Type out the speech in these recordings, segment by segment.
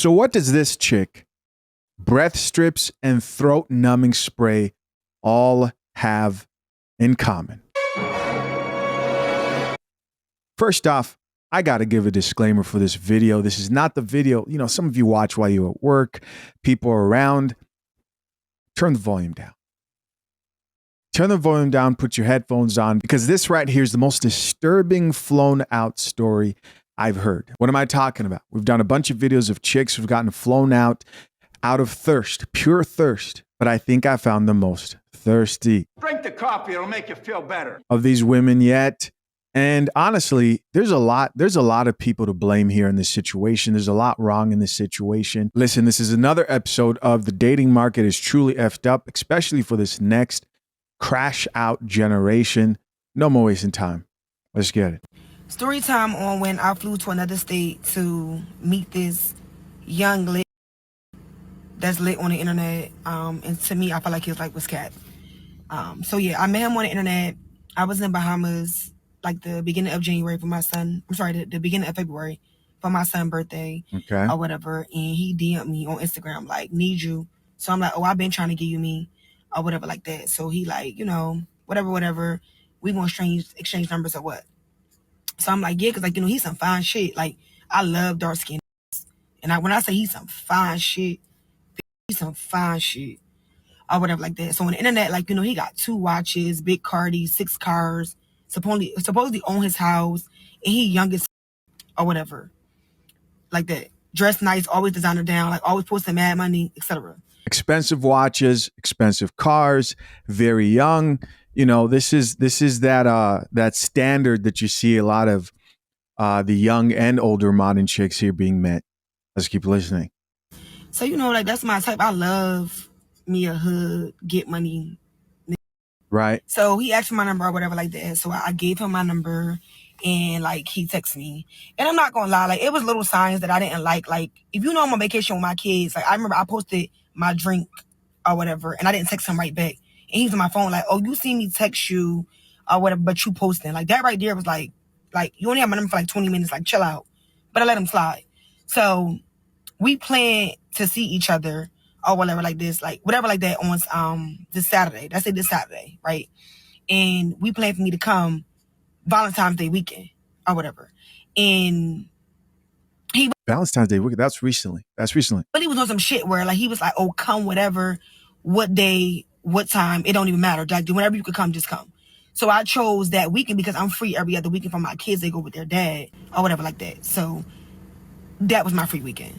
So what does this chick, breath strips, and throat numbing spray all have in common? First off, I got to give a disclaimer for this video. This is not the video, some of you watch while you're at work, people are around. Turn the volume down. Turn the volume down, put your headphones on, because this right here is the most disturbing flown out story I've heard. What am I talking about? We've done a bunch of videos of chicks who've gotten flown out of thirst, pure thirst. But I think I found the most thirsty. Drink the coffee, it'll make you feel better. Of these women yet. And honestly, there's a lot of people to blame here in this situation. There's a lot wrong in this situation. Listen, this is another episode of The Dating Market is Truly Effed Up, especially for this next crash out generation. No more wasting time. Let's get it. Story time on when I flew to another state to meet this young lit that's lit on the internet. And to me, I felt like he was cat. So yeah, I met him on the internet. I was in Bahamas like the beginning of January for my son. I'm sorry, the beginning of February for my son's birthday. Okay. Or whatever. And he DM'd me on Instagram like, need you. So I'm like, oh, I've been trying to give you me or whatever like that. So he like, whatever. We gonna exchange numbers or what? So I'm like, yeah, because he's some fine shit. Like, I love dark skin. And when I say he's some fine shit, he's some fine shit. Or whatever like that. So on the internet, he got 2 watches, big Cardi, 6 cars, supposedly own his house, and he youngest or whatever. Like that. Dressed nice, always designer down, like always posting mad money, etc. Expensive watches, expensive cars, very young. This is that standard that you see a lot of the young and older modern chicks here being met. Let's keep listening. So that's my type. I love me a hood, get money. Right. So he asked for my number or whatever like that. So I gave him my number and he texted me. And I'm not gonna lie, it was little signs that I didn't like. Like, if I'm on vacation with my kids, I remember I posted my drink or whatever and I didn't text him right back. And he's on my phone like, oh, you see me text you or whatever, but you posting. Like, that right there was like you only have my number for 20 minutes, chill out. But I let him slide. So we planned to see each other or whatever like this, whatever like that on this Saturday. That's it, this Saturday, right? And we planned for me to come Valentine's Day weekend or whatever. And Valentine's Day weekend, that's recently. But he was on some shit where he was like, oh, come whatever, what day, what time, it don't even matter. Whenever you could come, just come. So I chose that weekend because I'm free every other weekend for my kids. They go with their dad or whatever like that. So that was my free weekend.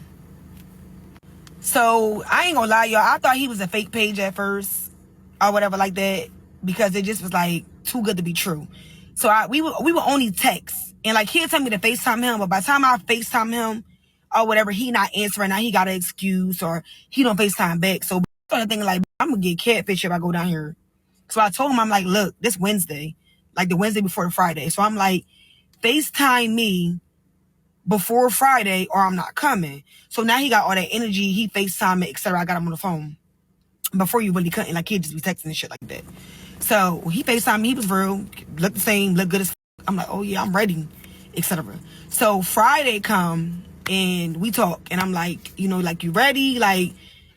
So I ain't gonna lie, y'all. I thought he was a fake page at first or whatever like that because it just was too good to be true. So we would only text and he'll tell me to FaceTime him, but by the time I FaceTime him or whatever, he not answering. Now he got an excuse or he don't FaceTime back. So I started thinking I'm gonna get catfish if I go down here. So I told him, I'm like, look, this Wednesday, the Wednesday before the Friday. So I'm like, FaceTime me before Friday or I'm not coming. So now he got all that energy. He FaceTime me, etc. I got him on the phone. Before you really couldn't, he'd just be texting and shit like that. So he FaceTime me. He was real. Looked the same. Looked good as I'm like, oh yeah, I'm ready, etc. So Friday come and we talk. And I'm like, you ready?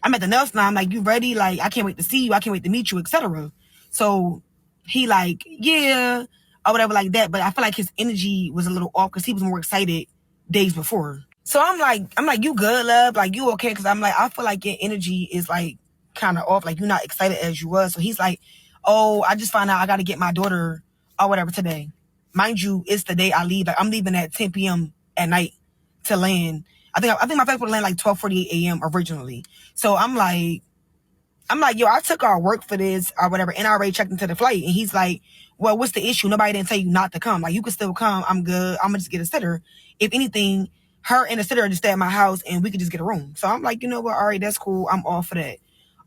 I'm at the nail salon. I'm like, you ready? I can't wait to see you. I can't wait to meet you, etc. So he yeah, or whatever like that. But I feel like his energy was a little off because he was more excited days before. So I'm like, you good, love? You okay? Because I'm like, I feel like your energy is kind of off. You're not excited as you was. So he's like, oh, I just found out I got to get my daughter or whatever today. Mind you, it's the day I leave. I'm leaving at 10 p.m. at night to land. I think my flight would land 12:48 a.m. originally. So I'm like, yo, I took our work for this or whatever, and I already checked into the flight. And he's like, well, what's the issue? Nobody didn't tell you not to come. You can still come. I'm good. I'm gonna just get a sitter. If anything, her and the sitter just stay at my house and we could just get a room. So I'm like, you know what? All right, that's cool. I'm all for that.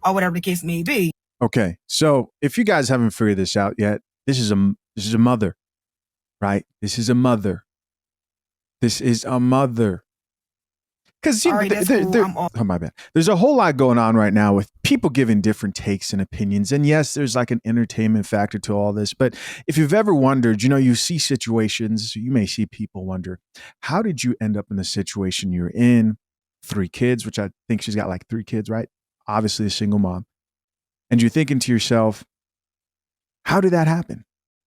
Or whatever the case may be. Okay. So if you guys haven't figured this out yet, this is a mother, right? This is a mother. Because oh my bad. There's a whole lot going on right now with people giving different takes and opinions. And yes, there's an entertainment factor to all this. But if you've ever wondered, you see situations, you may see people wonder, how did you end up in the situation you're in? 3 kids, which I think she's got like 3 kids, right? Obviously a single mom. And you're thinking to yourself, how did that happen?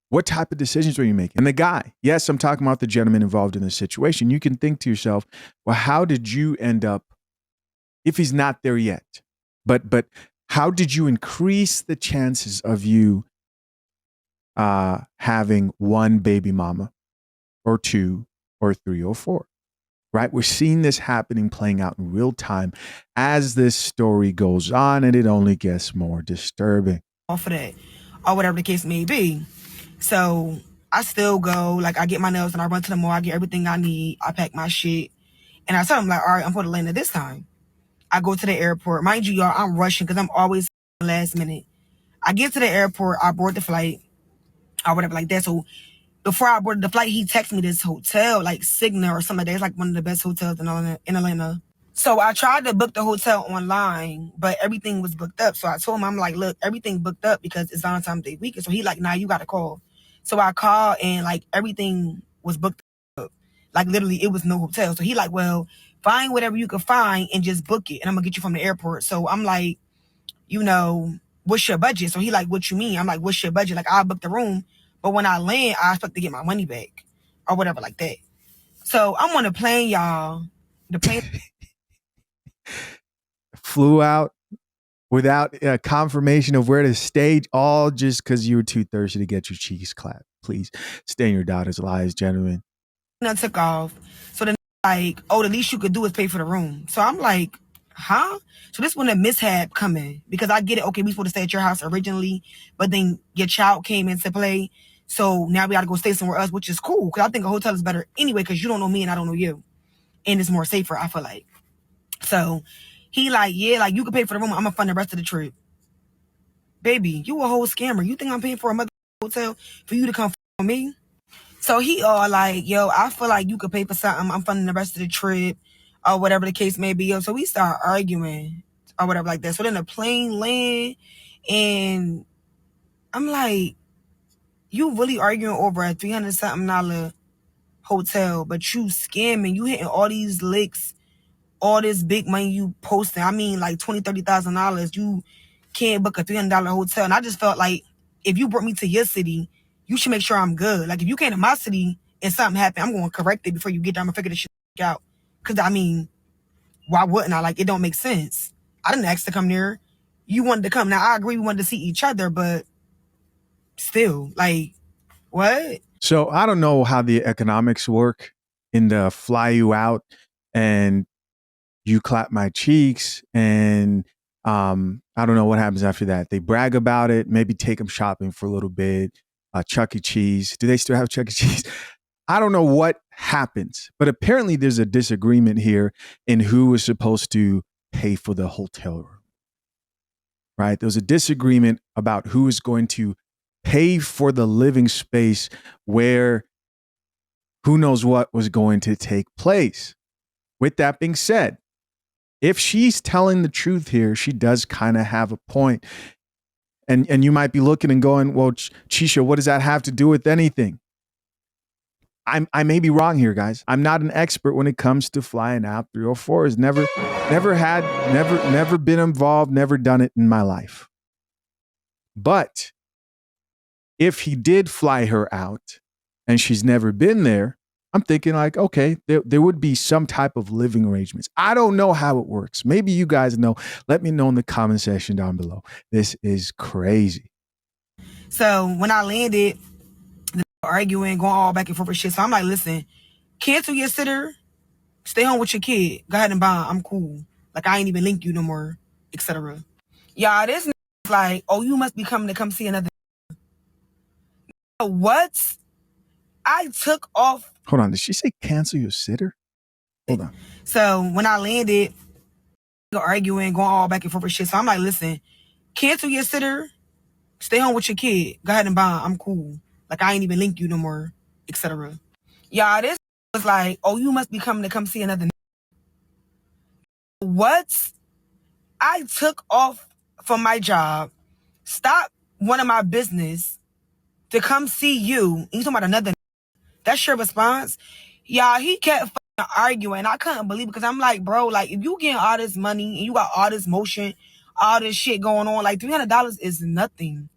What type of decisions were you making? And the guy, yes, I'm talking about the gentleman involved in this situation. You can think to yourself, well, how did you end up, if he's not there yet, but how did you increase the chances of you having 1 baby mama or 2 or 3 or 4? Right? We're seeing this happening, playing out in real time as this story goes on, and it only gets more disturbing. Off of that, or whatever the case may be. So I still go, like I get my nails and I run to the mall, I get everything I need, I pack my shit, and I tell them like, all right, I'm for the land this time. I go to the airport. Mind you, y'all, I'm rushing because I'm always last minute. I get to the airport, I board the flight, or whatever like that. So before I boarded the flight, he texted me this hotel, like Cigna or something like that. It's like one of the best hotels in Atlanta. So I tried to book the hotel online, but everything was booked up. So I told him, I'm like, look, everything booked up because it's Valentine's Day weekend. So he like, nah, you got to call. So I called and like everything was booked up. Like literally it was no hotel. So he like, well, find whatever you can find and just book it. And I'm gonna get you from the airport. So I'm like, you know, what's your budget? So he like, what you mean? I'm like, what's your budget? Like I'll book the room. But when I land, I expect to get my money back or whatever like that. So I'm on the plane, y'all. The plane flew out without a confirmation of where to stay, all just because you were too thirsty to get your cheeks clapped. Please stay in your daughter's lives, gentlemen. I took off. So then like, oh, the least you could do is pay for the room. So I'm like, huh? So this when a mishap coming because I get it. Okay, we supposed to stay at your house originally, but then your child came into play. So now we got to go stay somewhere else, which is cool because I think a hotel is better anyway because you don't know me and I don't know you. And it's more safer, I feel like. So he like, yeah, like you can pay for the room. I'm going to fund the rest of the trip. Baby, you a whole scammer. You think I'm paying for a mother hotel for you to come for me? So he all like, yo, I feel like you could pay for something. I'm funding the rest of the trip or whatever the case may be. Yo, so we start arguing or whatever like that. So then the plane land and I'm like, you really arguing over a $300-something hotel, but you scamming, you hitting all these licks, all this big money you posting. I mean, like $20,000-$30,000. You can't book a $300 hotel. And I just felt like if you brought me to your city, you should make sure I'm good. Like if you came to my city and something happened, I'm going to correct it before you get there. I'm going to figure this shit out. Because I mean, why wouldn't I? Like it don't make sense. I didn't ask to come there. You wanted to come. Now I agree we wanted to see each other, but still, like, what? So I don't know how the economics work in the fly you out and you clap my cheeks and I don't know what happens after that. They brag about it, maybe take them shopping for a little bit. Chuck E. Cheese. Do they still have Chuck E. Cheese? I don't know what happens, but apparently there's a disagreement here in who is supposed to pay for the hotel room. Right? There's a disagreement about who is going to pay for the living space where who knows what was going to take place. With that being said, if she's telling the truth here, she does kind of have a point. And you might be looking and going, well, Chisha, what does that have to do with anything? I may be wrong here, guys. I'm not an expert when it comes to flying out 304s. Never been involved, never done it in my life. But if he did fly her out and she's never been there, I'm thinking like, okay, there would be some type of living arrangements. I don't know how it works. Maybe you guys know. Let me know in the comment section down below. This is crazy. So when I landed, arguing, going all back and forth with shit. So I'm like, listen, cancel your sitter, stay home with your kid. Go ahead and bond. I'm cool. Like I ain't even link you no more, etc. Y'all, this like, oh, you must be coming to come see another. What? I took off. Hold on. Did she say cancel your sitter? Hold on. So when I landed, arguing, going all back and forth with shit. So I'm like, listen, cancel your sitter, stay home with your kid. Go ahead and bond. I'm cool. Like I ain't even link you no more, etc. Y'all, this was like, oh, you must be coming to come see another. What? I took off from my job, stopped one of my business to come see you. And you talking about another. That's your response? Y'all, he kept arguing. I couldn't believe it because I'm like, bro, like if you getting all this money and you got all this motion, all this shit going on, like $300 is nothing.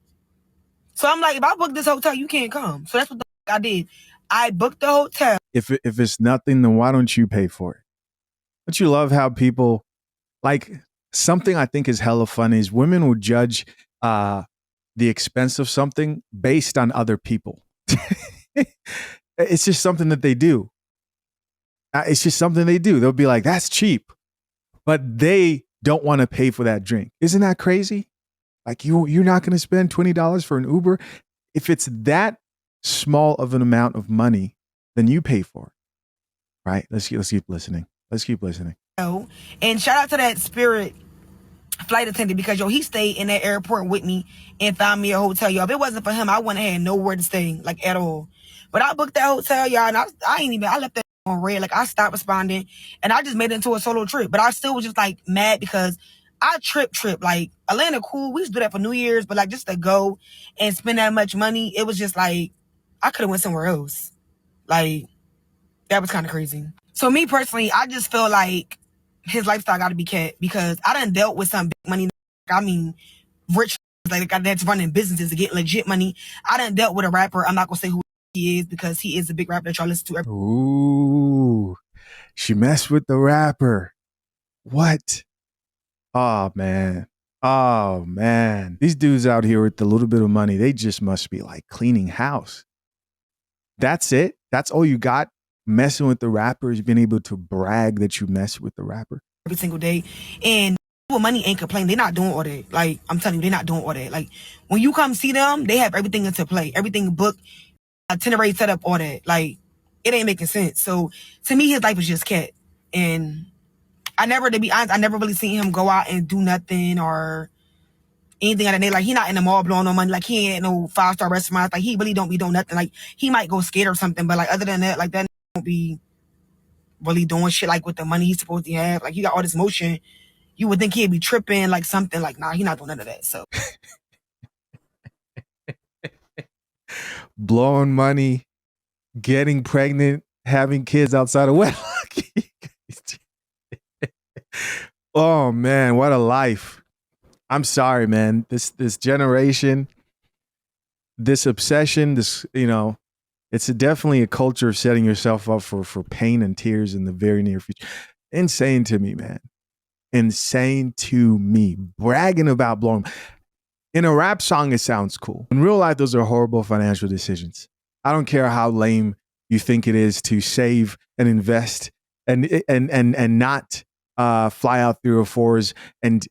So I'm like, if I book this hotel, you can't come. So that's what I did. I booked the hotel. If it's nothing, then why don't you pay for it? Don't you love how people, like, something I think is hella funny is women will judge the expense of something based on other people. It's just something that they do. It's just something they do. They'll be like, that's cheap. But they don't want to pay for that drink. Isn't that crazy? Like you're not going to spend $20 for an Uber. If it's that small of an amount of money, then you pay for it. Right? Let's keep listening. Let's keep listening. And shout out to that Spirit flight attendant because he stayed in that airport with me and found me a hotel, y'all. If it wasn't for him, I wouldn't have had nowhere to stay, like at all. But I booked that hotel, y'all, and I left that on red. Like I stopped responding and I just made it into a solo trip. But I still was just like mad because I trip. Like Atlanta cool. We used to do that for New Year's, but like just to go and spend that much money, it was just like I could have went somewhere else. Like that was kind of crazy. So me personally, I just feel like his lifestyle got to be kept because I done dealt with some big money. I mean, rich like that's running businesses to get legit money. I done dealt with a rapper. I'm not gonna say who he is because he is a big rapper that y'all listen to. Ooh, she messed with the rapper. What? Oh man. These dudes out here with a little bit of money, they just must be like cleaning house. That's it. That's all you got. Messing with the rapper is being able to brag that you mess with the rapper every single day. And people with money ain't complaining. They're not doing all that. Like I'm telling you, they're not doing all that. Like when you come see them, they have everything into play, everything booked, itinerary set up, all that. Like it ain't making sense. So to me, his life was just cat. And to be honest, I never really seen him go out and do nothing or anything like that. Like he not in the mall blowing no money. Like he ain't no 5-star restaurants. Like he really don't be doing nothing. Like he might go skate or something, but like other than that, like that don't be really doing shit like with the money he's supposed to have. Like he got all this motion. You would think he'd be tripping like something. Like nah, he not doing none of that. So blowing money, getting pregnant, having kids outside of wedlock. Oh man, what a life. I'm sorry, man. This generation, this obsession, this, it's definitely a culture of setting yourself up for pain and tears in the very near future. Insane to me, man. Insane to me. Bragging about blowing. In a rap song, it sounds cool. In real life, those are horrible financial decisions. I don't care how lame you think it is to save and invest and not fly out 304s and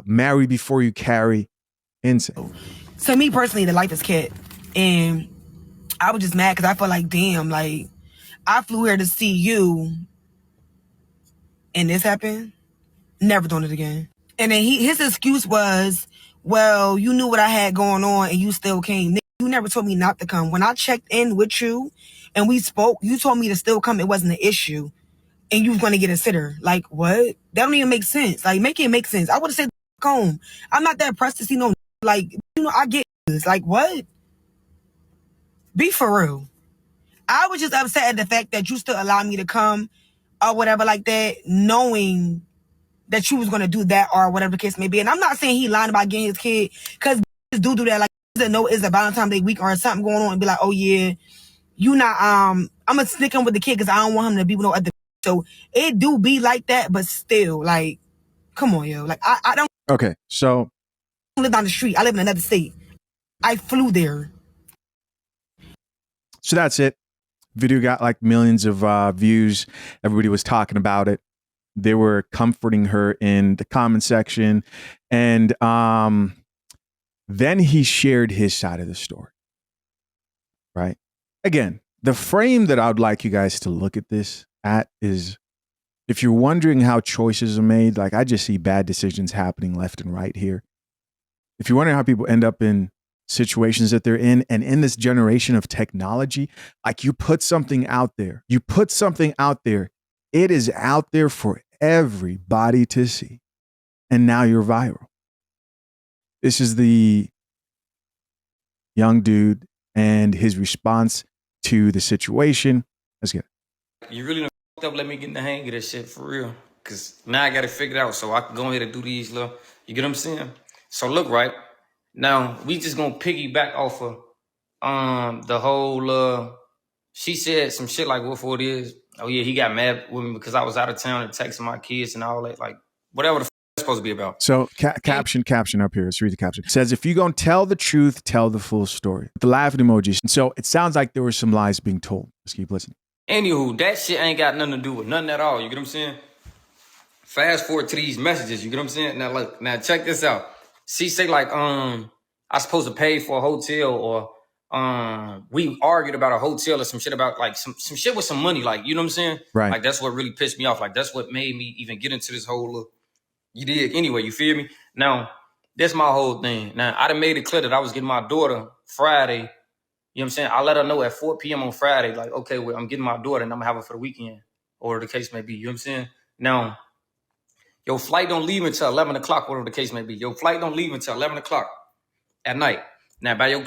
marry before you carry. Insane. So me personally, the life is cat. And I was just mad because I felt like, damn, like I flew here to see you and this happened. Never doing it again. And then his excuse was, well, you knew what I had going on and you still came. You never told me not to come. When I checked in with you and we spoke, you told me to still come. It wasn't an issue. And you was going to get a sitter. Like, what? That don't even make sense. Like, make it make sense. I would have said, home. I'm not that pressed to see no, like, I get this. Like, what? Be for real. I was just upset at the fact that you still allowed me to come or whatever like that, knowing that you was going to do that or whatever the case may be. And I'm not saying he lying about getting his kid, because do that. Like, know it's a Valentine's Day week or something going on and be like, oh yeah, you not, I'm going to stick him with the kid because I don't want him to be with no other. So it do be like that, but still, like, come on, yo. Like, I don't. Okay, so. I live down the street. I live in another state. I flew there. So that's it. Video got like millions of views. Everybody was talking about it. They were comforting her in the comment section. And then he shared his side of the story. Right? Again, the frame that I would like you guys to look at this at is, if you're wondering how choices are made, like I just see bad decisions happening left and right here. If you're wondering how people end up in situations that they're in, and in this generation of technology, like you put something out there, it is out there for everybody to see. And now you're viral. This is the young dude and his response to the situation. Let's get it. You really know up, let me get in the hang of this shit for real. Cause now I got it figured out so I can go ahead and do these little, you get what I'm saying? So look, right? Now we just gonna piggyback off of the whole she said some shit like what it is. Oh yeah, he got mad with me because I was out of town and texting my kids and all that, like whatever the it's supposed to be about. So caption up here. Let's read the caption. It says, if you're going to tell the truth, tell the full story. The laughing emojis. So it sounds like there were some lies being told. Let's keep listening. Anywho, that shit ain't got nothing to do with nothing at all. You get what I'm saying? Fast forward to these messages. You get what I'm saying? Now look, now check this out. She say like, I supposed to pay for a hotel or we argued about a hotel or some shit about like some shit with some money. Like, you know what I'm saying? Right. Like that's what really pissed me off. Like that's what made me even get into this whole you did anyway, you feel me? Now, that's my whole thing. Now, I done made it clear that I was getting my daughter Friday. You know what I'm saying? I let her know at 4 p.m. on Friday, like, okay, well, I'm getting my daughter and I'm gonna have her for the weekend, or the case may be. You know what I'm saying? Now, your flight don't leave until 11 o'clock, whatever the case may be. Your flight don't leave until 11 o'clock at night. Now, by your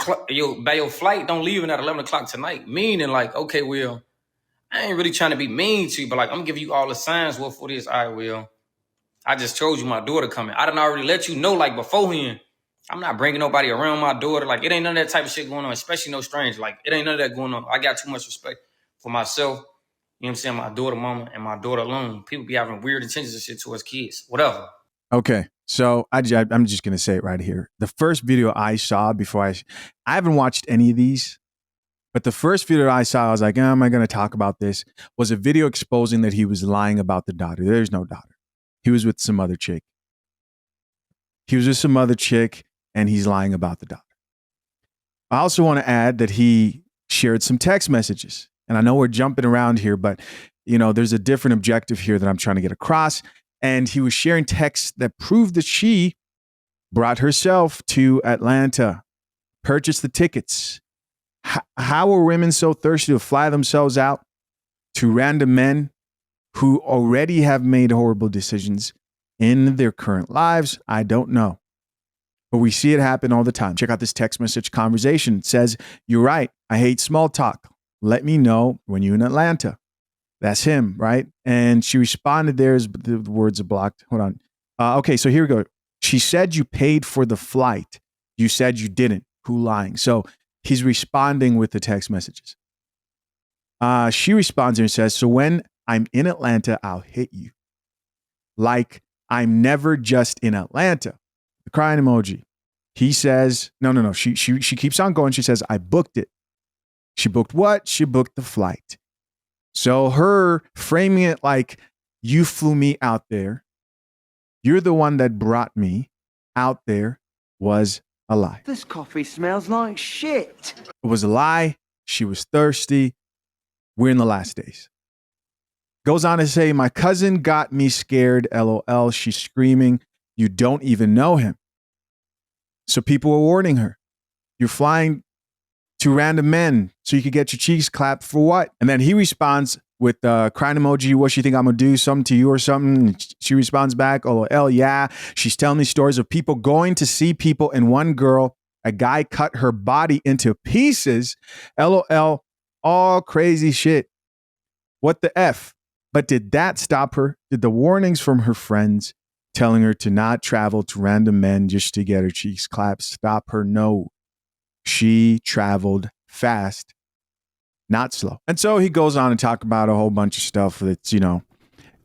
flight don't leave at 11 o'clock tonight, meaning like, okay, well, I ain't really trying to be mean to you, but like, I'm gonna give you all the signs what for this. All right, well, I just told you my daughter coming. I done already let you know like beforehand. I'm not bringing nobody around my daughter. Like it ain't none of that type of shit going on, especially no stranger. Like it ain't none of that going on. I got too much respect for myself. You know what I'm saying? My daughter, mama, and my daughter alone. People be having weird intentions and shit towards kids. Whatever. Okay. So I'm just going to say it right here. The first video I saw before I haven't watched any of these, but the first video I saw, I was like, am I going to talk about this? Was a video exposing that he was lying about the daughter. There's no daughter. He was with some other chick. And he's lying about the daughter. I also want to add that he shared some text messages. And I know we're jumping around here, but you know, there's a different objective here that I'm trying to get across. And he was sharing texts that proved that she brought herself to Atlanta, purchased the tickets. How are women so thirsty to fly themselves out to random men who already have made horrible decisions in their current lives? I don't know. But we see it happen all the time. Check out this text message conversation. It says, you're right. I hate small talk. Let me know when you're in Atlanta. That's him, right? And she responded there as the words are blocked. Hold on. Okay, so here we go. She said you paid for the flight. You said you didn't. Who lying? So he's responding with the text messages. She responds and says, so when I'm in Atlanta, I'll hit you. Like I'm never just in Atlanta. The crying emoji. He says, no. She keeps on going. She says, I booked it. She booked what? She booked the flight. So her framing it like you flew me out there. You're the one that brought me out there was a lie. This coffee smells like shit. It was a lie. She was thirsty. We're in the last days. Goes on to say, my cousin got me scared, LOL. She's screaming, you don't even know him. So people were warning her. You're flying to random men so you could get your cheeks clapped for what? And then he responds with the crying emoji, what, you think I'm going to do something to you or something? And she responds back, LOL, yeah. She's telling me stories of people going to see people and one girl, a guy cut her body into pieces. LOL, all crazy shit. What the F? But did that stop her? Did the warnings from her friends telling her to not travel to random men just to get her cheeks clapped stop her? No. She traveled fast, not slow. And so he goes on and talk about a whole bunch of stuff that's, you know,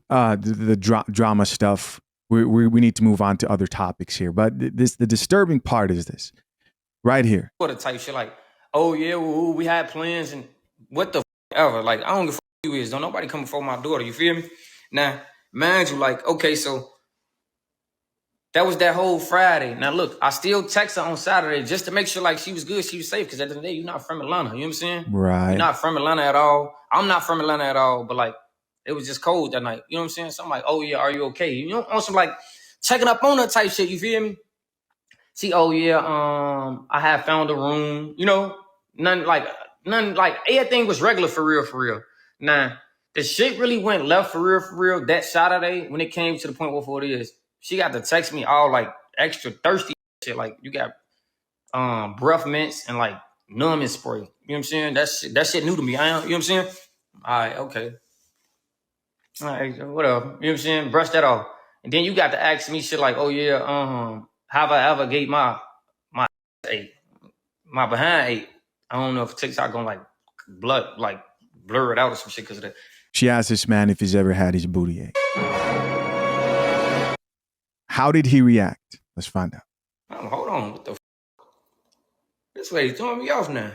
the drama stuff. We need to move on to other topics here. But the disturbing part is this right here. What a type shit like, oh yeah, well, we had plans and what the ever. Like, I don't give a you is. Don't nobody come before my daughter. You feel me? Now, mind you, like, okay, so that was that whole Friday. Now, look, I still text her on Saturday just to make sure, like, she was good, she was safe. Because at the end of the day, you're not from Atlanta. You know what I'm saying? Right. You're not from Atlanta at all. I'm not from Atlanta at all. But, like, it was just cold that night. You know what I'm saying? So I'm like, oh, yeah, are you okay? You know, on some, like, checking up on her type shit. You feel me? See, oh, yeah, I had found a room. You know, nothing like, everything was regular for real. Now, the shit really went left for real that Saturday when it came to the point what it is. She got to text me all like extra thirsty shit. Like you got breath mints and like numbing spray. You know what I'm saying? That shit new to me. You know what I'm saying? All right, okay. All right, so whatever. You know what I'm saying? Brush that off. And then you got to ask me shit like, oh yeah, have I ever gave my ate, my behind ate? I don't know if TikTok gonna like blur it out or some shit because of that. She asked this man if he's ever had his booty ate. How did he react? Let's find out. Hold on, what the this lady's throwing me off now.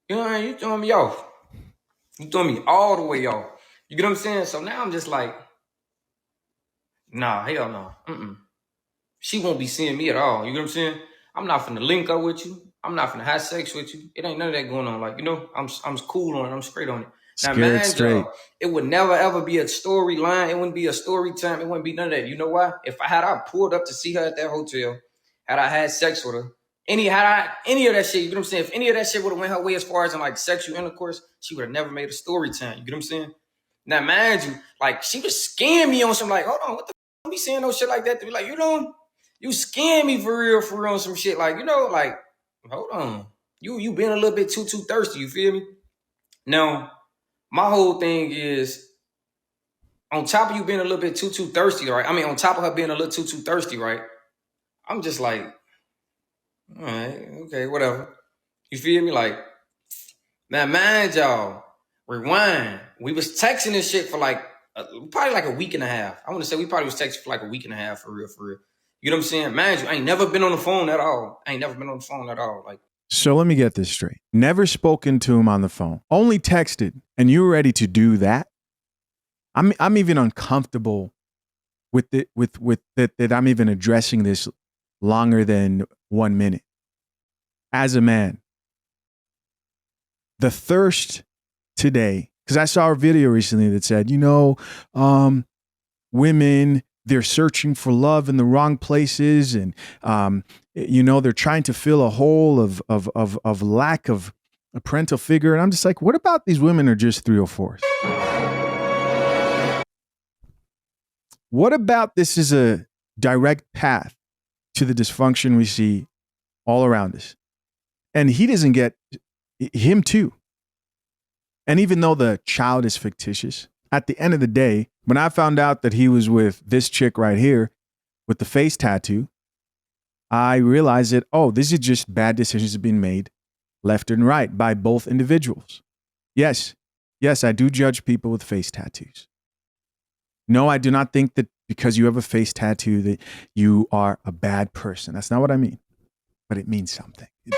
You know what I mean? You throwing me off. You throwing me all the way off. You get what I'm saying? So now I'm just like, nah, hell no. She won't be seeing me at all. You get what I'm saying? I'm not finna link up with you. I'm not finna have sex with you. It ain't none of that going on. Like, you know, I'm cool on it. I'm straight on it. Now, man, Straight. it would never ever be a storyline. It wouldn't be a story time. It wouldn't be none of that. You know why? If I pulled up to see her at that hotel, had I had sex with her, any of that shit, you get what I'm saying? If any of that shit would have went her way as far as in like sexual intercourse, she would have never made a story time. You get what I'm saying? Now, mind you, like she was scamming me on some like, hold on, what the f***? Don't be saying no shit like that to be like, you know, you scam me for real on some shit. Like, you know, like, hold on. You been a little bit too thirsty, you feel me? Now, my whole thing is, on top of you being a little bit too thirsty, right? I mean, on top of her being a little too thirsty, right? I'm just like, all right, okay, whatever. You feel me? Like, man, mind y'all, rewind. We was texting this shit for like, probably like a week and a half. I want to say we probably was texting for like a week and a half for real. You know what I'm saying? Mind you, I ain't never been on the phone at all. Like, so let me get this straight. Never spoken to him on the phone. Only texted, and you were ready to do that? I'm even uncomfortable with it, with that I'm even addressing this longer than 1 minute. As a man, the thirst today, because I saw a video recently that said, you know, women, they're searching for love in the wrong places, and you know, they're trying to fill a hole of lack of a parental figure. And I'm just like, what about these women are just 304s? What about this is a direct path to the dysfunction we see all around us? And he doesn't get him too. And even though the child is fictitious, at the end of the day, when I found out that he was with this chick right here with the face tattoo, I realized that, oh, this is just bad decisions being made left and right by both individuals. Yes, I do judge people with face tattoos. No, I do not think that because you have a face tattoo that you are a bad person. That's not what I mean. But it means something. It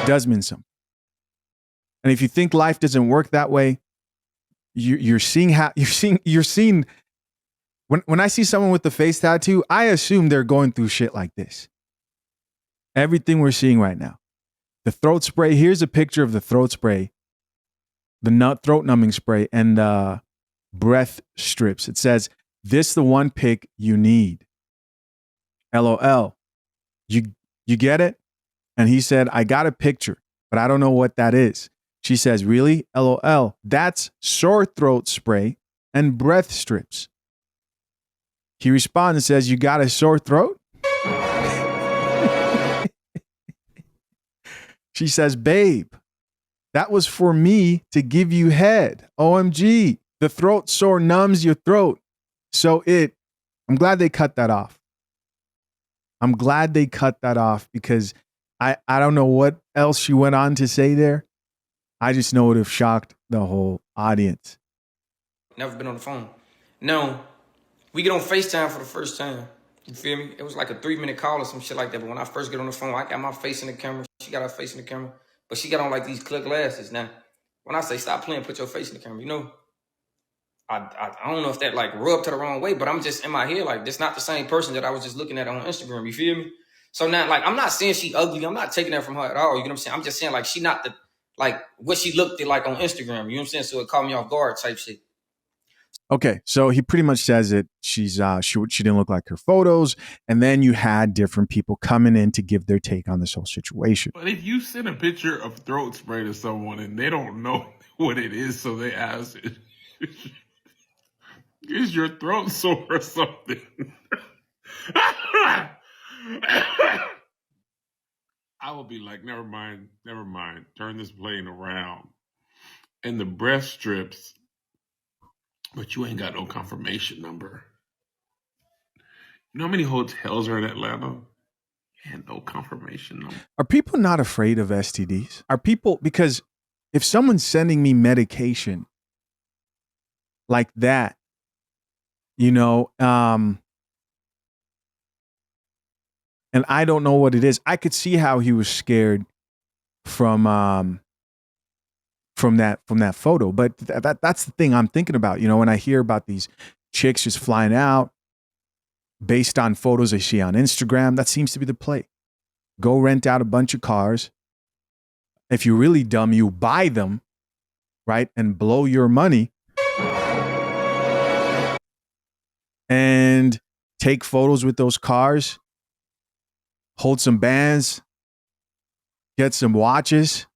does mean something. And if you think life doesn't work that way, you're seeing when I see someone with the face tattoo, I assume they're going through shit like this. Everything we're seeing right now. The throat spray, here's a picture of the throat spray, the throat numbing spray, and the breath strips. It says, this the one pick you need. LOL. You get it? And he said, I got a picture, but I don't know what that is. She says, really? LOL. That's sore throat spray and breath strips. He responds and says, you got a sore throat? She says, babe, that was for me to give you head. OMG. The throat sore numbs your throat. So I'm glad they cut that off. Because I don't know what else she went on to say there. I just know it would have shocked the whole audience. Never been on the phone. No, we get on FaceTime for the first time. You feel me? It was like a 3-minute call or some shit like that. But when I first get on the phone, I got my face in the camera. She got her face in the camera. But she got on like these clear glasses. Now, when I say stop playing, put your face in the camera, you know, I don't know if that like rubbed to the wrong way, but I'm just in my head like, this not the same person that I was just looking at on Instagram. You feel me? So now, like, I'm not saying she ugly. I'm not taking that from her at all. You know what I'm saying? I'm just saying like, she not the, like what she looked at like on Instagram. You know what I'm saying? So it caught me off guard type shit. Okay, so he pretty much says that she didn't look like her photos, and then you had different people coming in to give their take on this whole situation. But if you send a picture of throat spray to someone and they don't know what it is, so they ask, is your throat sore or something? I will be like, never mind, turn this plane around. And the breast strips But you ain't got no confirmation number. You know how many hotels are in Atlanta? And no confirmation number. Are people not afraid of STDs? Are people, because if someone's sending me medication like that, you know, and I don't know what it is, I could see how he was scared from that photo. But that's the thing I'm thinking about. You know, when I hear about these chicks just flying out based on photos they see on Instagram, that seems to be the play. Go rent out a bunch of cars. If you're really dumb, you buy them, right? And blow your money and take photos with those cars, hold some bands, get some watches.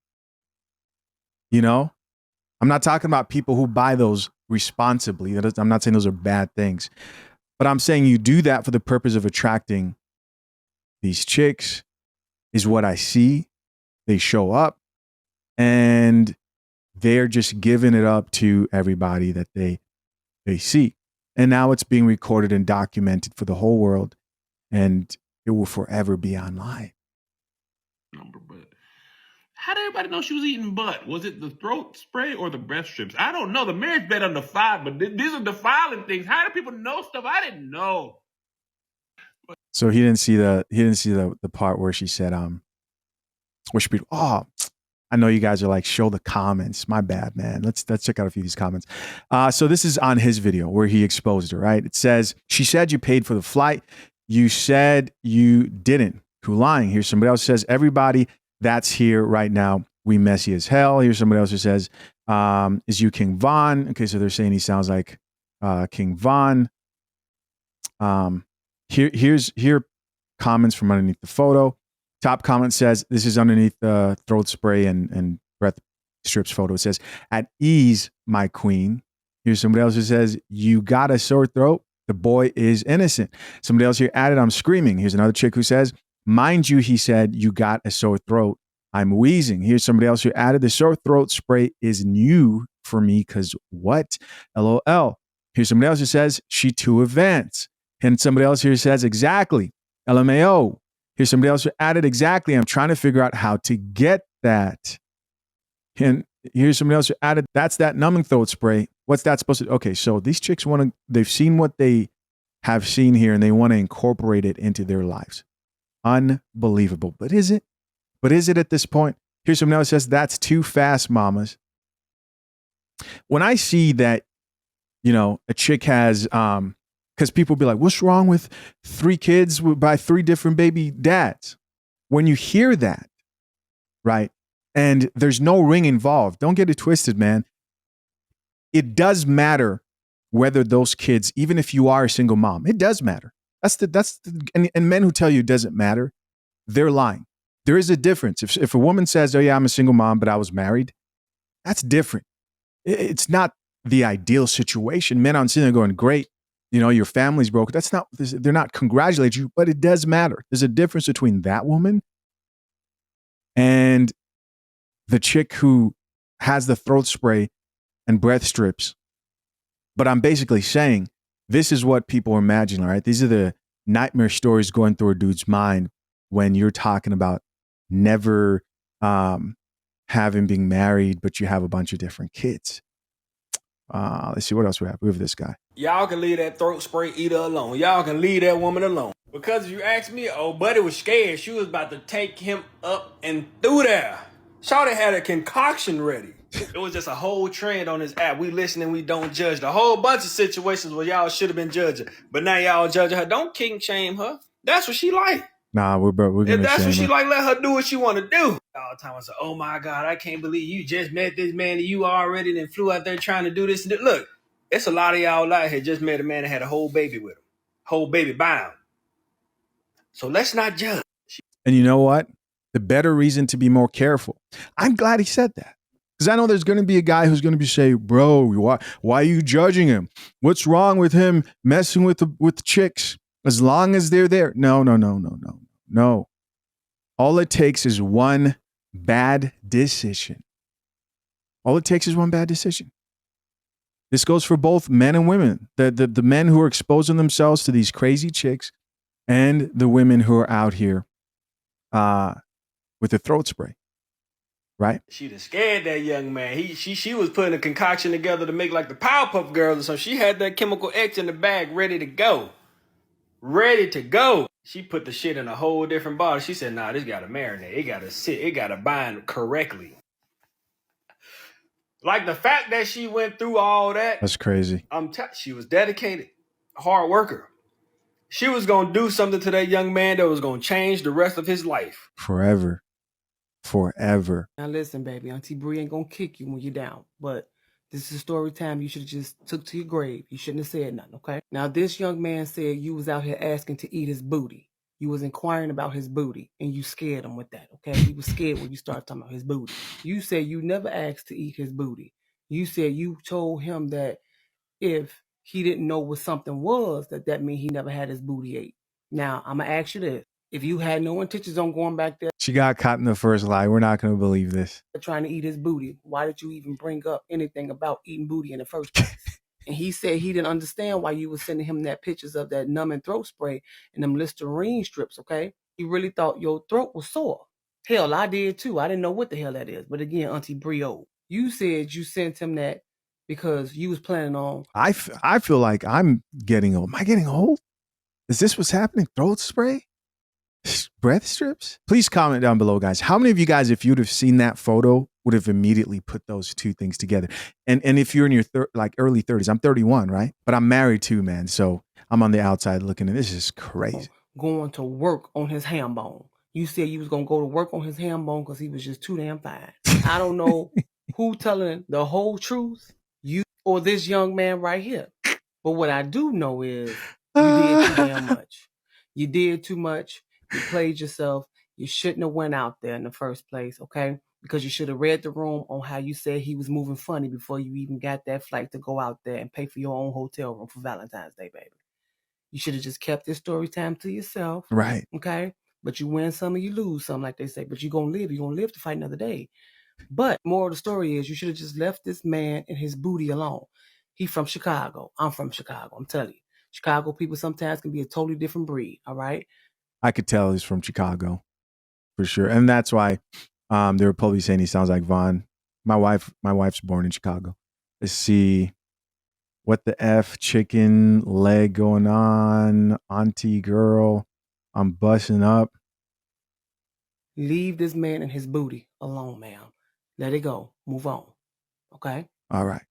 You know, I'm not talking about people who buy those responsibly. I'm not saying those are bad things, but I'm saying you do that for the purpose of attracting these chicks, is what I see. They show up and they're just giving it up to everybody that they see. And now it's being recorded and documented for the whole world, and it will forever be online. But how did everybody know she was eating butt? Was it the throat spray or the breast strips? I don't know. The marriage bed under fire, but these are defiling things. How do people know stuff I didn't know? So he didn't see the part where she said, where she be, oh, I know you guys are like, show the comments. My bad, man. Let's check out a few of these comments. So this is on his video where he exposed her, right? It says, she said you paid for the flight. You said you didn't. Who lying? Here's somebody else who says, everybody that's here right now, we messy as hell. Here's somebody else who says, is you King Von? Okay, so they're saying he sounds like King Von. Here comments from underneath the photo. Top comment says, this is underneath the throat spray and breath strips photo. It says, at ease, my queen. Here's somebody else who says, you got a sore throat. The boy is innocent. Somebody else here added, I'm screaming. Here's another chick who says, mind you, he said, you got a sore throat. I'm wheezing. Here's somebody else who added, the sore throat spray is new for me because what? LOL. Here's somebody else who says, she too advanced. And somebody else here says, exactly. LMAO. Here's somebody else who added, exactly. I'm trying to figure out how to get that. And here's somebody else who added, that's that numbing throat spray. What's that supposed to do? Okay, so these chicks they've seen what they have seen here and they want to incorporate it into their lives. Unbelievable. But is it? But is it at this point? Here's somebody else who says, that's too fast, mamas. When I see that, you know, a chick has, because people be like, what's wrong with 3 kids by 3 different baby dads? When you hear that, right, and there's no ring involved, don't get it twisted, man. It does matter whether those kids, even if you are a single mom, it does matter. And men who tell you it doesn't matter, they're lying. There is a difference. If a woman says, oh yeah, I'm a single mom, but I was married, that's different. It's not the ideal situation. Men aren't sitting there going, great, you know, your family's broken. That's not, they're not congratulating you, but it does matter. There's a difference between that woman and the chick who has the throat spray and breath strips. But I'm basically saying this is what people imagine, all right? These are the nightmare stories going through a dude's mind when you're talking about never been married, but you have a bunch of different kids. Let's see what else we have. We have this guy. Y'all can leave that throat spray eater alone. Y'all can leave that woman alone. Because if you ask me, old buddy was scared. She was about to take him up and through there. Shawty had a concoction ready. It was just a whole trend on this app. We listen and we don't judge. The whole bunch of situations where y'all should have been judging. But now y'all judging her. Don't king shame her. That's what she like. Nah, we're gonna. If that's what she her. like, let her do what she want to do. All the time I say, oh my God, I can't believe you just met this man and you already then flew out there trying to do this and look, it's a lot of y'all out here just met a man that had a whole baby with him. Whole baby bound. So let's not judge. And you know what? The better reason to be more careful. I'm glad he said that. Because I know there's going to be a guy who's going to be saying, bro, why are you judging him? What's wrong with him messing with the chicks? As long as they're there. No. All it takes is one bad decision. All it takes is one bad decision. This goes for both men and women. The men who are exposing themselves to these crazy chicks and the women who are out here with the throat spray. Right? She'd have scared that young man. She was putting a concoction together to make like the Powerpuff Girls or something. She had that chemical X in the bag ready to go. Ready to go. She put the shit in a whole different bottle. She said, nah, this gotta marinate. It gotta sit. It gotta bind correctly. Like the fact that she went through all that. That's crazy. She was dedicated, hard worker. She was gonna do something to that young man that was gonna change the rest of his life. Forever. Now listen, baby, Auntie Bree ain't gonna kick you when you're down, but this is story time. You should have just took to your grave. You shouldn't have said nothing, okay? Now this young man said you was out here asking to eat his booty. You was inquiring about his booty, and you scared him with that, okay? He was scared when you started talking about his booty. You said you never asked to eat his booty. You said you told him that if he didn't know what something was, that means he never had his booty ate. Now, I'm gonna ask you this. If you had no intentions on going back there, She got caught in the first lie. We're not going to believe this. trying to eat his booty, why did you even bring up anything about eating booty in the first place? And he said he didn't understand why you were sending him that pictures of that numbing throat spray and them Listerine strips, okay? He really thought your throat was sore. Hell, I did too. I didn't know what the hell that is. But again, Auntie Brio, you said you sent him that because you was planning on... I feel like I'm getting old. Am I getting old? Is this what's happening? Throat spray? Breath strips? Please comment down below, guys. How many of you guys, if you'd have seen that photo, would have immediately put those two things together? And if you're in your early 30s, I'm 31, right? But I'm married too, man. So I'm on the outside looking, and this is crazy. Going to work on his ham bone. You said you was going to go to work on his ham bone because he was just too damn fine. I don't know who telling the whole truth, you or this young man right here. But what I do know is you did too damn much. You did too much. You played yourself. You shouldn't have went out there in the first place, okay? Because you should have read the room on how you said he was moving funny before you even got that flight to go out there and pay for your own hotel room for Valentine's Day, baby. You should have just kept this story time to yourself. Right. Okay? But you win some and you lose some, like they say. But you're going to live. You're going to live to fight another day. But more of the story is you should have just left this man and his booty alone. He from Chicago. I'm from Chicago. I'm telling you. Chicago people sometimes can be a totally different breed, all right? I could tell he's from Chicago for sure. And that's why they were probably saying he sounds like Vaughn. My wife's born in Chicago. Let's see. What the F, chicken leg going on, auntie girl. I'm busting up. Leave this man and his booty alone, ma'am. Let it go. Move on. Okay? All right.